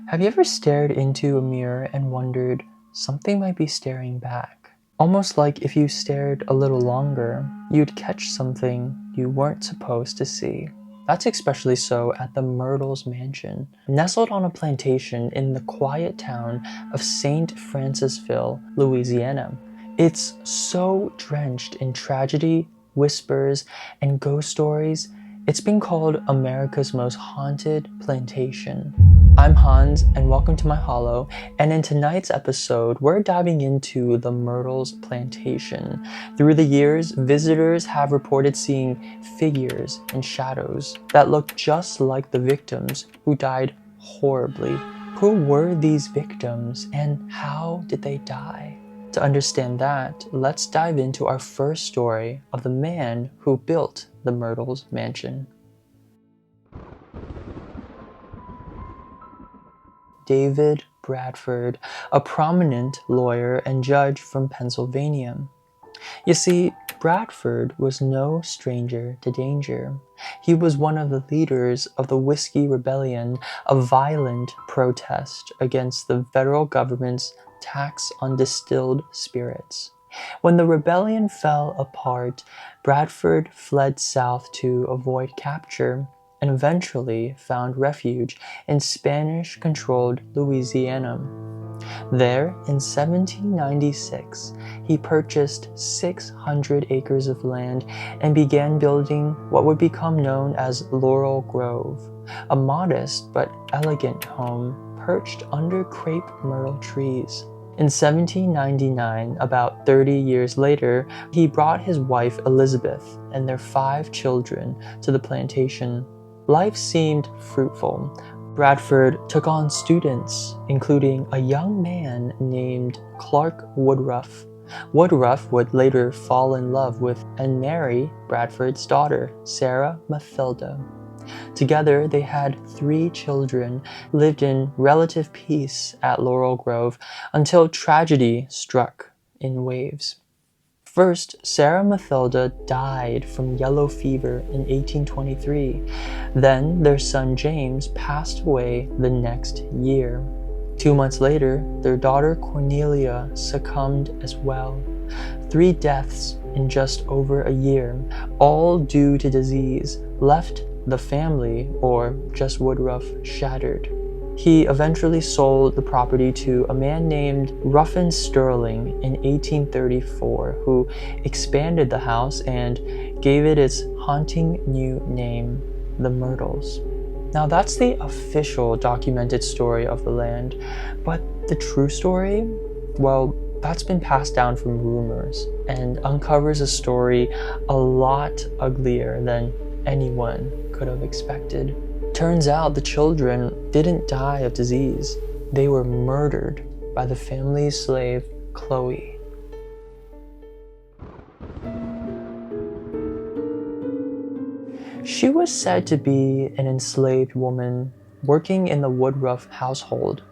Have you ever stared into a mirror and wondered something might be staring back? Almost like if you stared a little longer, you'd catch something you weren't supposed to see. That's especially so at the Myrtle's mansion, nestled on a plantation in the quiet town of St. Francisville, Louisiana. It's so drenched in tragedy, whispers, and ghost stories, it's been called America's most haunted plantation. I'm Hans, and welcome to my Hollow, and in tonight's episode, we're diving into the Myrtle's plantation. Through the years, visitors have reported seeing figures and shadows that look just like the victims who died horribly. Who were these victims, and how did they die? To understand that, let's dive into our first story of the man who built the Myrtle's mansion. David Bradford, a prominent lawyer and judge from Pennsylvania. You see, Bradford was no stranger to danger. He was one of the leaders of the Whiskey Rebellion, a violent protest against the federal government's tax on distilled spirits. When the rebellion fell apart, Bradford fled south to avoid capture and eventually found refuge in Spanish-controlled Louisiana. There, in 1796, he purchased 600 acres of land and began building what would become known as Laurel Grove, a modest but elegant home perched under crepe myrtle trees. In 1799, about 30 years later, he brought his wife Elizabeth and their 5 children to the plantation. Life seemed fruitful. Bradford took on students, including a young man named Clark Woodruff. Woodruff would later fall in love with and marry Bradford's daughter, Sarah Mathilda. Together, they had 3 children, lived in relative peace at Laurel Grove until tragedy struck in waves. First, Sarah Mathilda died from yellow fever in 1823. Then, their son James passed away the next year. 2 months later, their daughter Cornelia succumbed as well. 3 deaths in just over a year, all due to disease, left the family, or just Woodruff, shattered. He eventually sold the property to a man named Ruffin Sterling in 1834, who expanded the house and gave it its haunting new name, the Myrtles. Now that's the official documented story of the land, but the true story, well, that's been passed down from rumors and uncovers a story a lot uglier than anyone could have expected. Turns out the children didn't die of disease. They were murdered by the family's slave, Chloe. She was said to be an enslaved woman working in the Woodruff household,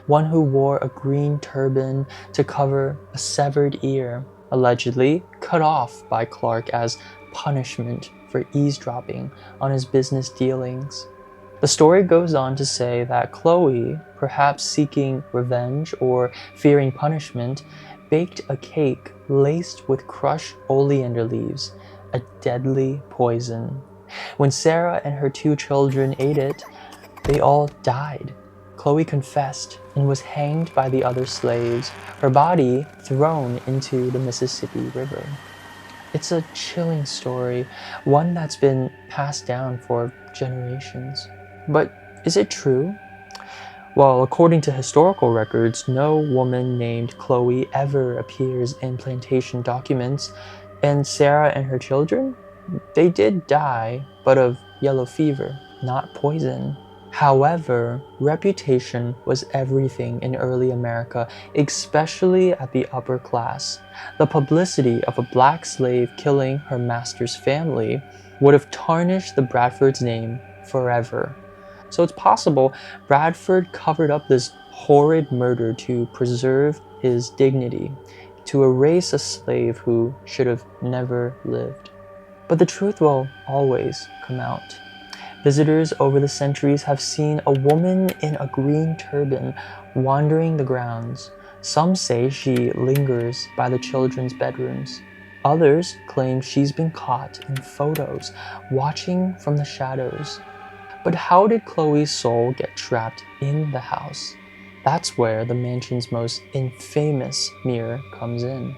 one who wore a green turban to cover a severed ear, allegedly cut off by Clark as punishment for eavesdropping on his business dealings. The story goes on to say that Chloe, perhaps seeking revenge or fearing punishment, baked a cake laced with crushed oleander leaves, a deadly poison. When Sarah and her 2 children ate it, they all died. Chloe confessed and was hanged by the other slaves, her body thrown into the Mississippi River. It's a chilling story, one that's been passed down for generations. But is it true? Well, according to historical records, no woman named Chloe ever appears in plantation documents, and Sarah and her children? They did die, but of yellow fever, not poison. However, reputation was everything in early America, especially at the upper class. The publicity of a black slave killing her master's family would have tarnished the Bradford's name forever. So it's possible Bradford covered up this horrid murder to preserve his dignity, to erase a slave who should have never lived. But the truth will always come out. Visitors over the centuries have seen a woman in a green turban wandering the grounds. Some say she lingers by the children's bedrooms. Others claim she's been caught in photos, watching from the shadows. But how did Chloe's soul get trapped in the house? That's where the mansion's most infamous mirror comes in.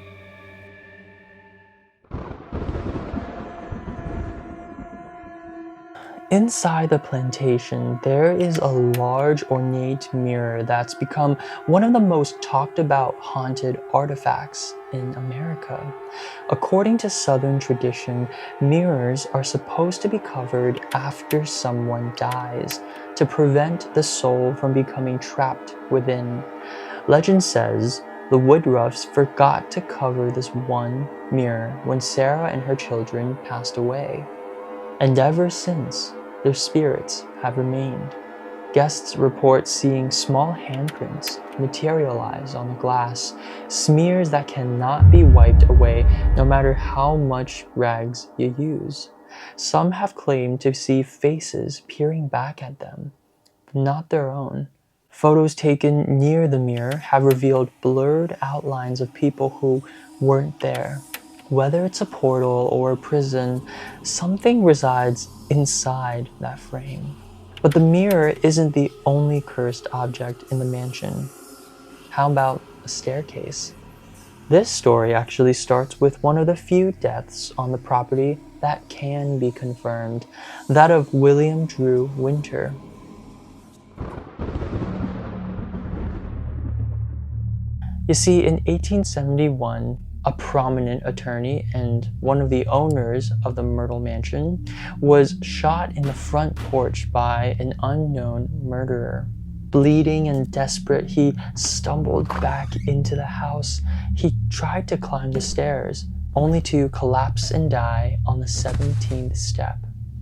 Inside the plantation, there is a large ornate mirror that's become one of the most talked about haunted artifacts in America. According to Southern tradition, mirrors are supposed to be covered after someone dies to prevent the soul from becoming trapped within. Legend says the Woodruffs forgot to cover this one mirror when Sarah and her children passed away. And ever since, their spirits have remained. Guests report seeing small handprints materialize on the glass, smears that cannot be wiped away no matter how much rags you use. Some have claimed to see faces peering back at them, but not their own. Photos taken near the mirror have revealed blurred outlines of people who weren't there. Whether it's a portal or a prison, something resides inside that frame. But the mirror isn't the only cursed object in the mansion. How about a staircase? This story actually starts with one of the few deaths on the property that can be confirmed, that of William Drew Winter. You see, in 1871, a prominent attorney and one of the owners of the Myrtle mansion was shot in the front porch by an unknown murderer. Bleeding and desperate, he stumbled back into the house. He tried to climb the stairs, only to collapse and die on the 17th step.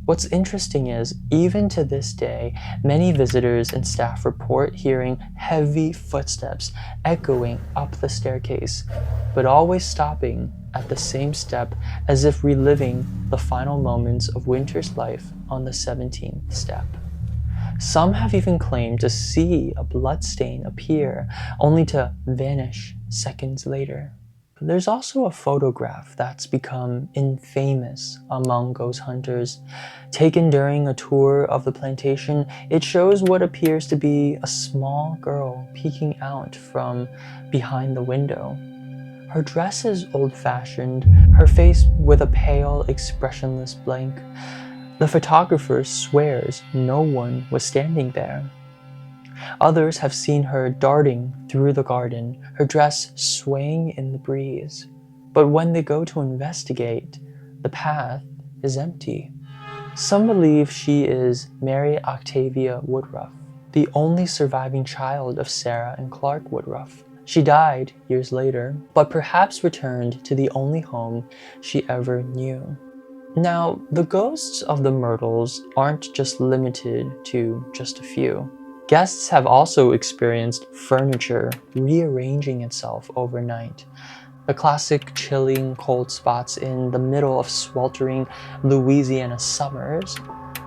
What's interesting is, even to this day, many visitors and staff report hearing heavy footsteps echoing up the staircase, but always stopping at the same step as if reliving the final moments of Winter's life on the 17th step. Some have even claimed to see a bloodstain appear, only to vanish seconds later. There's also a photograph that's become infamous among ghost hunters. Taken during a tour of the plantation, it shows what appears to be a small girl peeking out from behind the window. Her dress is old-fashioned, her face with a pale, expressionless blank. The photographer swears no one was standing there. Others have seen her darting through the garden, her dress swaying in the breeze. But when they go to investigate, the path is empty. Some believe she is Mary Octavia Woodruff, the only surviving child of Sarah and Clark Woodruff. She died years later, but perhaps returned to the only home she ever knew. Now, the ghosts of the Myrtles aren't just limited to just a few. Guests have also experienced furniture rearranging itself overnight. The classic chilling cold spots in the middle of sweltering Louisiana summers.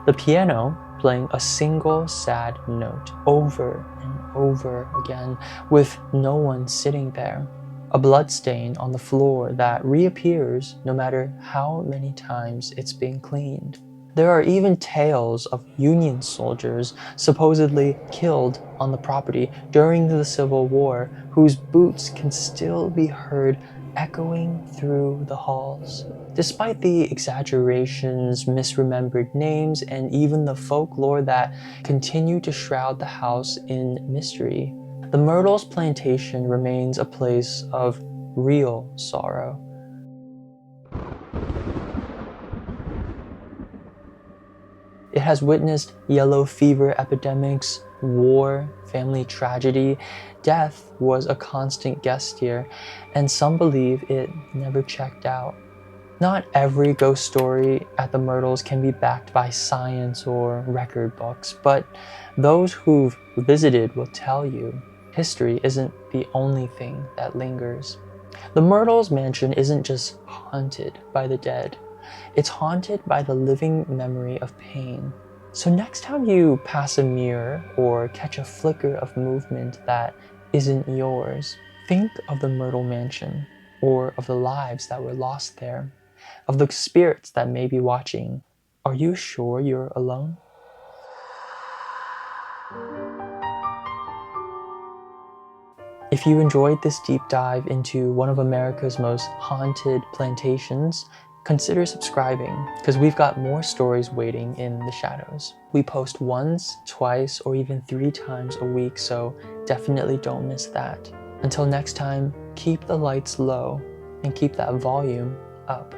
The piano playing a single sad note over and over again with no one sitting there. A bloodstain on the floor that reappears no matter how many times it's been cleaned. There are even tales of Union soldiers supposedly killed on the property during the Civil War, whose boots can still be heard echoing through the halls. Despite the exaggerations, misremembered names, and even the folklore that continue to shroud the house in mystery, the Myrtle's plantation remains a place of real sorrow. It has witnessed yellow fever epidemics, war, family tragedy. Death was a constant guest here, and some believe it never checked out. Not every ghost story at the Myrtles can be backed by science or record books, but those who've visited will tell you history isn't the only thing that lingers. The Myrtles mansion isn't just haunted by the dead. It's haunted by the living memory of pain, So next time you pass a mirror or catch a flicker of movement that isn't yours, think of the Myrtle Mansion, or of the lives that were lost there, of the spirits that may be watching. Are you sure you're alone? If you enjoyed this deep dive into one of America's most haunted plantations, consider subscribing, because we've got more stories waiting in the shadows. We post once, twice, or even 3 times a week, so definitely don't miss that. Until next time, keep the lights low and keep that volume up.